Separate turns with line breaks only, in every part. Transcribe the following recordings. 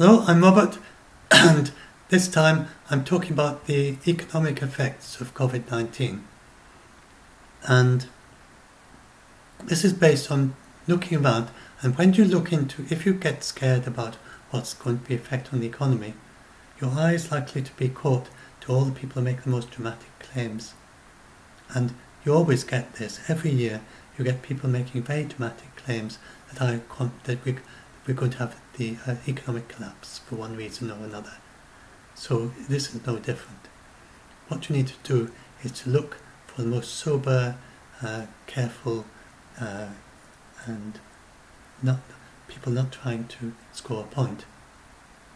Hello, I'm Robert, and this time I'm talking about the economic effects of COVID-19. And this is based on looking around, and when you look into, if you get scared about what's going to be effect on the economy, your eye is likely to be caught to all the people who make the most dramatic claims. And you always get this. Every year you get people making very dramatic claims that we're going to have the economic collapse for one reason or another. So this is no different. What you need to do is to look for the most sober, careful, and people not trying to score a point.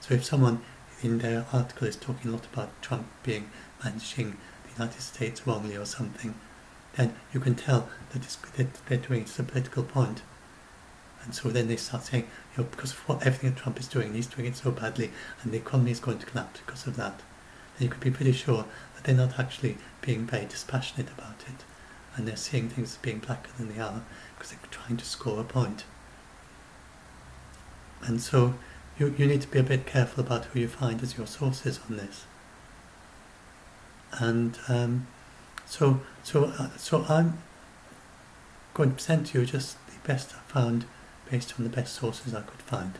So if someone in their article is talking a lot about Trump managing the United States wrongly or something, then you can tell that they're doing it as a political point. And so then they start saying, because of everything that Trump is doing, he's doing it so badly, and the economy is going to collapse because of that. And you can be pretty sure that they're not actually being very dispassionate about it, and they're seeing things as being blacker than they are, because they're trying to score a point. And so you need to be a bit careful about who you find as your sources on this. And so I'm going to present to you just the best I found based on the best sources I could find.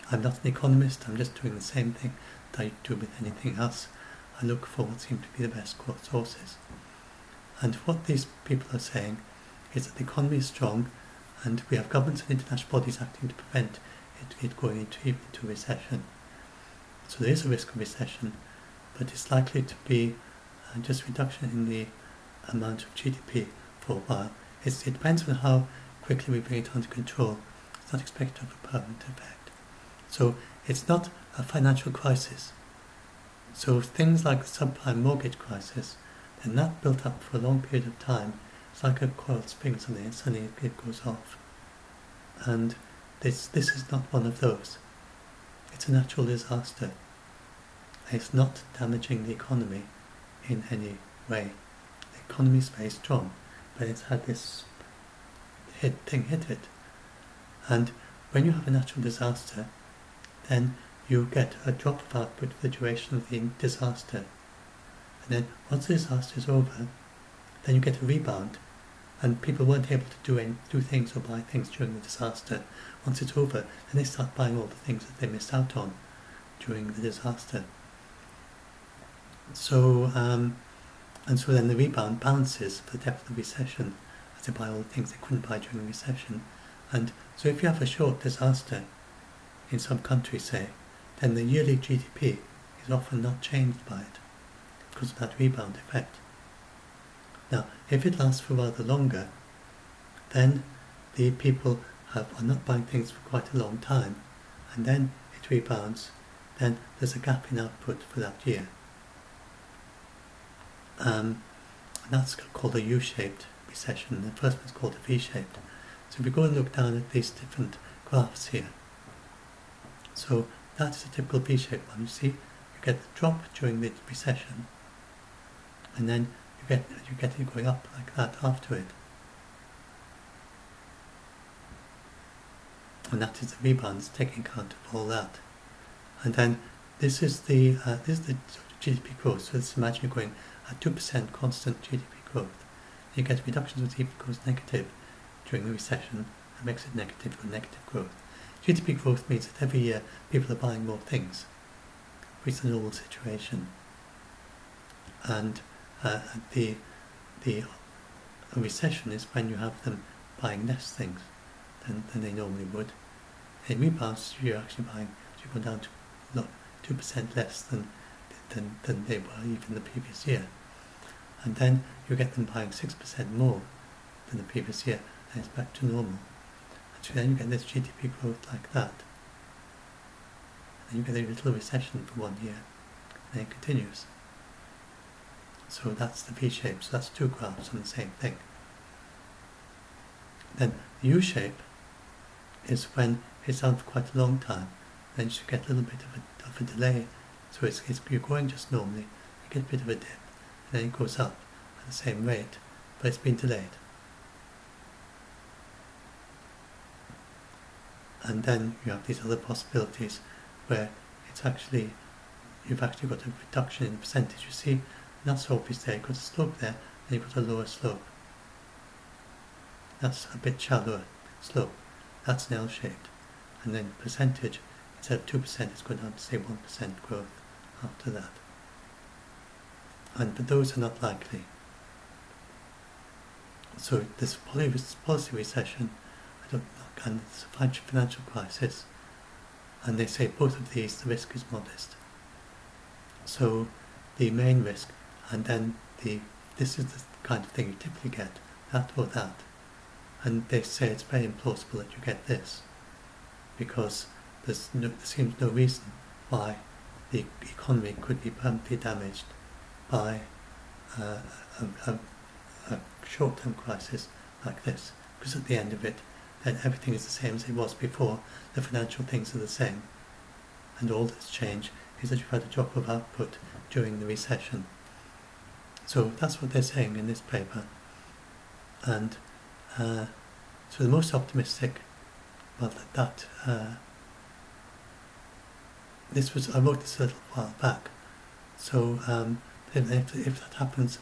I'm not an economist, I'm just doing the same thing that I do with anything else. I look for what seem to be the best sources. And what these people are saying is that the economy is strong, and we have governments and international bodies acting to prevent it going even into recession. So there is a risk of recession, but it's likely to be just reduction in the amount of GDP for a while. It depends on how quickly we bring it under control. It's not expected to have a permanent effect. So it's not a financial crisis. So things like the subprime mortgage crisis, they're not built up for a long period of time. It's like a coiled spring, suddenly it goes off. And this is not one of those. It's a natural disaster. It's not damaging the economy in any way. The economy is very strong, but it's had this hit it. And when you have a natural disaster, then you get a drop of output for the duration of the disaster. And then once the disaster is over, then you get a rebound, and people weren't able to do things or buy things during the disaster. Once it's over, then they start buying all the things that they missed out on during the disaster. So and so then the rebound balances for the depth of the recession, as they buy all the things they couldn't buy during the recession. And so if you have a short disaster in some country, say, then the yearly GDP is often not changed by it because of that rebound effect. Now, if it lasts for rather longer, then the people are not buying things for quite a long time, and then it rebounds, then there's a gap in output for that year. And that's called a U-shaped recession. The first one's called a V-shaped. So if we go and look down at these different graphs here, so that is a typical V-shaped one. You see, you get the drop during the recession, and then you get it going up like that after it. And that is the rebounds, taking account of all that. And then this is the GDP growth. So let's imagine you're going at 2% constant GDP growth. You get reductions when it goes negative during the recession. That makes it negative for negative growth. GDP growth means that every year people are buying more things, which is a normal situation. And the recession is when you have them buying less things than they normally would. In rebounds, you're actually you go down to 2% less than they were even the previous year. And then you get them buying 6% more than the previous year, and it's back to normal. And so then you get this GDP growth like that. And then you get a little recession for 1 year, and then it continues. So that's the V-shape, so that's two graphs on the same thing. Then the U-shape is when it's on for quite a long time, then you get a little bit of a delay. So you're going just normally, you get a bit of a dip, and then it goes up at the same rate, but it's been delayed. And then you have these other possibilities where it's actually, you've actually got a reduction in the percentage. You see, not so obvious there. You've got a slope there, and you've got a lower slope. That's a bit shallower slope. That's an L-shaped. And then percentage, instead of 2%, it's going down to say 1% growth after that. But those are not likely. So this policy recession, and this financial crisis, and they say both of these, the risk is modest. So the main risk, and then this is the kind of thing you typically get, that or that. And they say it's very implausible that you get this, because there seems no reason why the economy could be permanently damaged by a short-term crisis like this, because at the end of it, then everything is the same as it was before. The financial things are the same, and all that's changed is that you've had a drop of output during the recession. So that's what they're saying in this paper. And so the most optimistic, well, this was, I wrote this a little while back. So if that happens,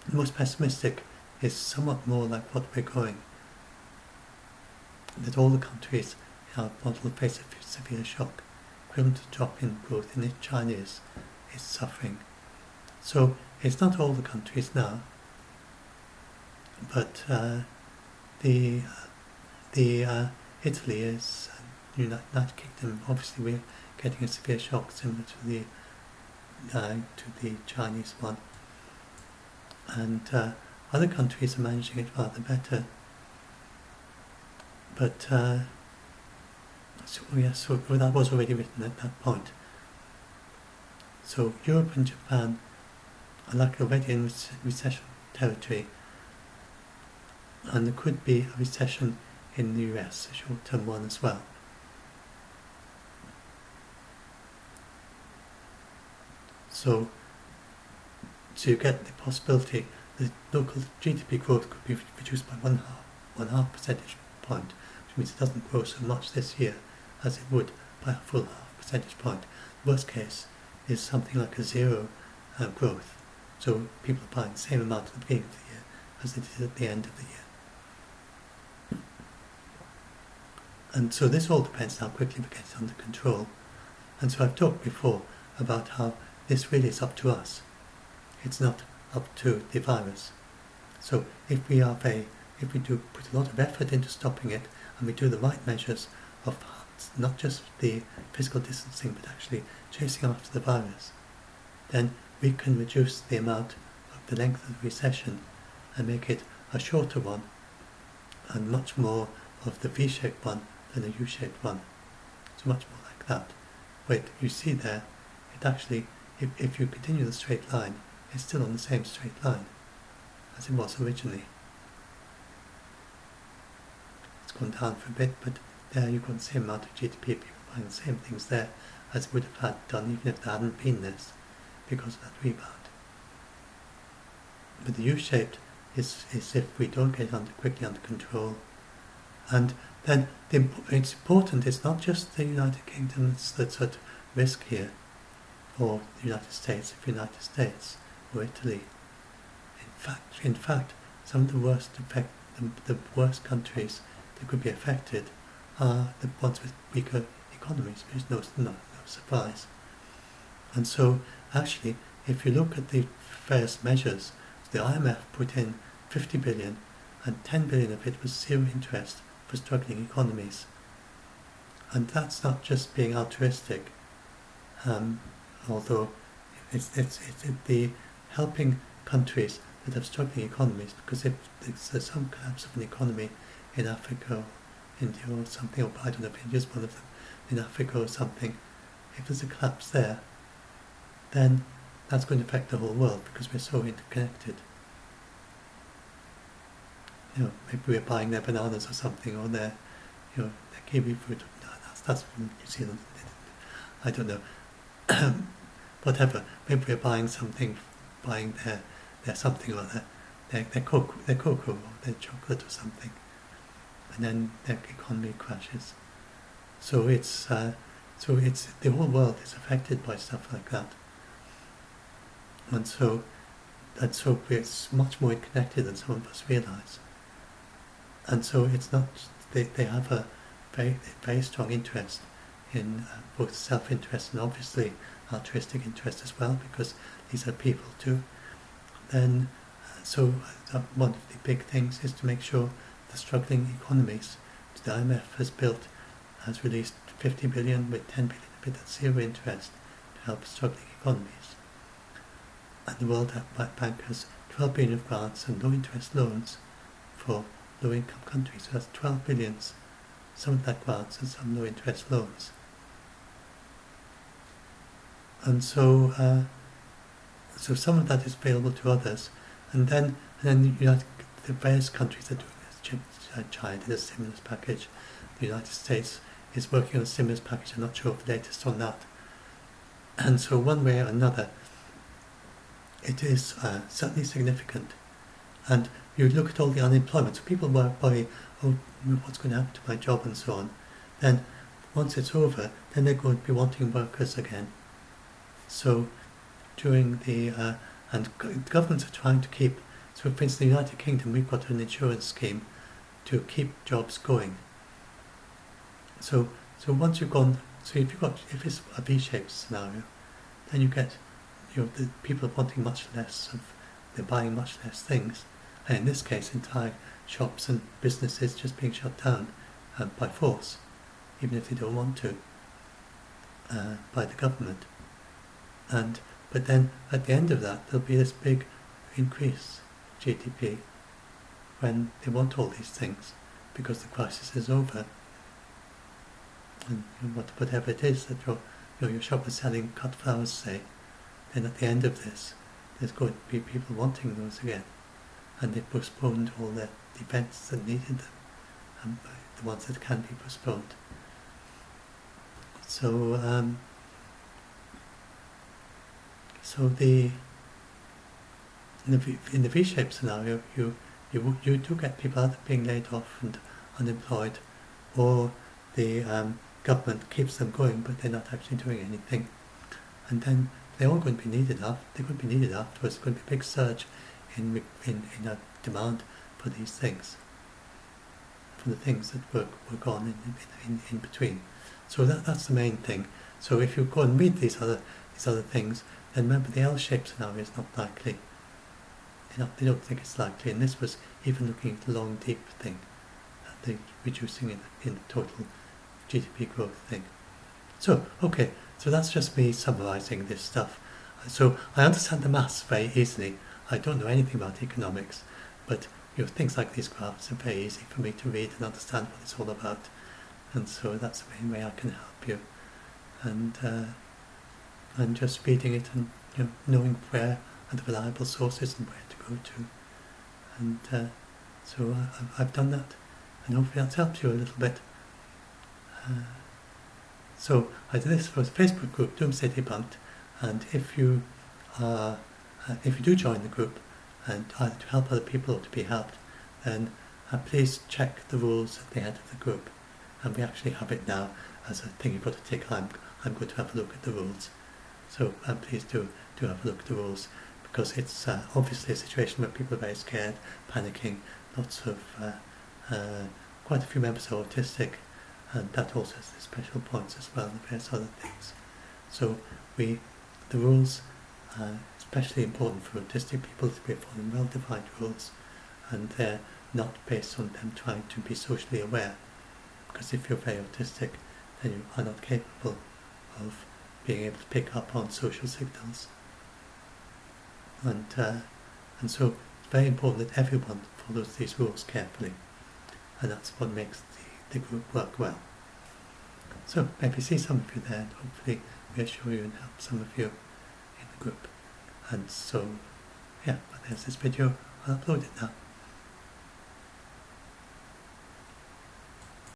the most pessimistic is somewhat more like what we're going. That all the countries in our model face a severe shock, equivalent to drop in growth in it. China is suffering. So it's not all the countries now, but the Italy is, United Kingdom, obviously we're getting a severe shock similar to the Chinese one, and other countries are managing it rather better. But so that was already written at that point. So Europe and Japan are like already in recession territory, and there could be a recession in the US, a short-term one as well. So you get the possibility that local GDP growth could be reduced by one half percentage point, which means it doesn't grow so much this year as it would by a full half percentage point. Worst case is something like a zero growth. So people are buying the same amount at the beginning of the year as they did at the end of the year. And so this all depends on how quickly we get it under control. And so I've talked before about how this really is up to us. It's not up to the virus. So if we do put a lot of effort into stopping it, and we do the right measures of not just the physical distancing, but actually chasing after the virus, then we can reduce the amount of the length of the recession and make it a shorter one, and much more of the V-shaped one than a U-shaped one. So much more like that. Wait, you see there, it actually, if you continue the straight line, it's still on the same straight line as it was originally. It's gone down for a bit, but there you've got the same amount of GDP, people buying the same things there as it would have had done even if there hadn't been this, because of that rebound. But the U-shaped is if we don't get it quickly under control. And then it's important, it's not just the United Kingdom that's at risk here, or the United States, or Italy. In fact, some of the worst countries that could be affected are the ones with weaker economies, which is no surprise. And so, actually, if you look at the various measures, the IMF put in 50 billion, and 10 billion of it was zero interest for struggling economies. And that's not just being altruistic, although it's the helping countries that have struggling economies, because if there's some collapse of an economy in Africa or India or something, or I don't know if India's one of them, in Africa or something, if there's a collapse there, then that's going to affect the whole world because we're so interconnected. Maybe we're buying their bananas or something, or their kiwi fruit. That's from New Zealand. I don't know. Whatever. Maybe we're buying their something or their cocoa or their chocolate or something, and then their economy crashes. So it's So it's the whole world is affected by stuff like that, and so we're much more connected than some of us realise. And so it's not they have a very strong interest in both self-interest and obviously altruistic interest as well, because these are people too. Then, one of the big things is to make sure the struggling economies. The IMF has released 50 billion with 10 billion of it at zero interest to help struggling economies. And the World Bank has 12 billion of grants and low interest loans for low income countries. So that's 12 billions, some of that grants and some low interest loans. And so some of that is available to others, and then the various countries are doing this. China did a stimulus package. The United States is working on a stimulus package. I'm not sure of the latest on that. And so one way or another, it is certainly significant. And you look at all the unemployment. So people worry, oh, what's going to happen to my job and so on. Then once it's over, then they're going to be wanting workers again. So during and governments are trying to keep, so for instance, in the United Kingdom, we've got an insurance scheme to keep jobs going. So once you've gone, so if it's a V-shaped scenario, then you get, the people wanting much less they're buying much less things. And in this case, entire shops and businesses just being shut down by force, even if they don't want to, by the government. But then at the end of that, there'll be this big increase in GDP when they want all these things, because the crisis is over. And whatever it is that your shop is selling cut flowers, say, then at the end of this, there's going to be people wanting those again, and they've postponed all the events that needed them, and the ones that can be postponed. So in the V-shaped scenario, you do get people either being laid off and unemployed, or the government keeps them going, but they're not actually doing anything. And then they're all going to be needed. They're going to be needed afterwards. There's going to be a big surge in a demand for these things, for the things that work on in between. So that's the main thing. So if you go and read these other things, then remember the L-shaped scenario is not likely. They don't think it's likely, and this was even looking at the long, deep thing, the reducing in the total GDP growth thing. So, okay, so that's just me summarising this stuff. So I understand the maths very easily. I don't know anything about economics, but things like these graphs are very easy for me to read and understand what it's all about. And so that's the main way I can help you. And just reading it and knowing where are the reliable sources and where to go to. And so I've done that, and hopefully that's helped you a little bit. So I did this for the Facebook group, Doomsday Debunked, and if you do join the group, and either to help other people or to be helped, then please check the rules at the head of the group. And we actually have it now as a thing you've got to take. I'm going to have a look at the rules. So please do have a look at the rules, because it's obviously a situation where people are very scared, panicking. Lots of quite a few members are autistic, and that also has the special points as well, and various other things. So the rules are especially important for autistic people to be following well-defined rules, and they're not based on them trying to be socially aware. Because if you're very autistic, then you are not capable of being able to pick up on social signals. And so it's very important that everyone follows these rules carefully, and that's what makes the group work well. So maybe see some of you there, and hopefully reassure you and help some of you in the group. And so, yeah, but there's this video. I'll upload it now.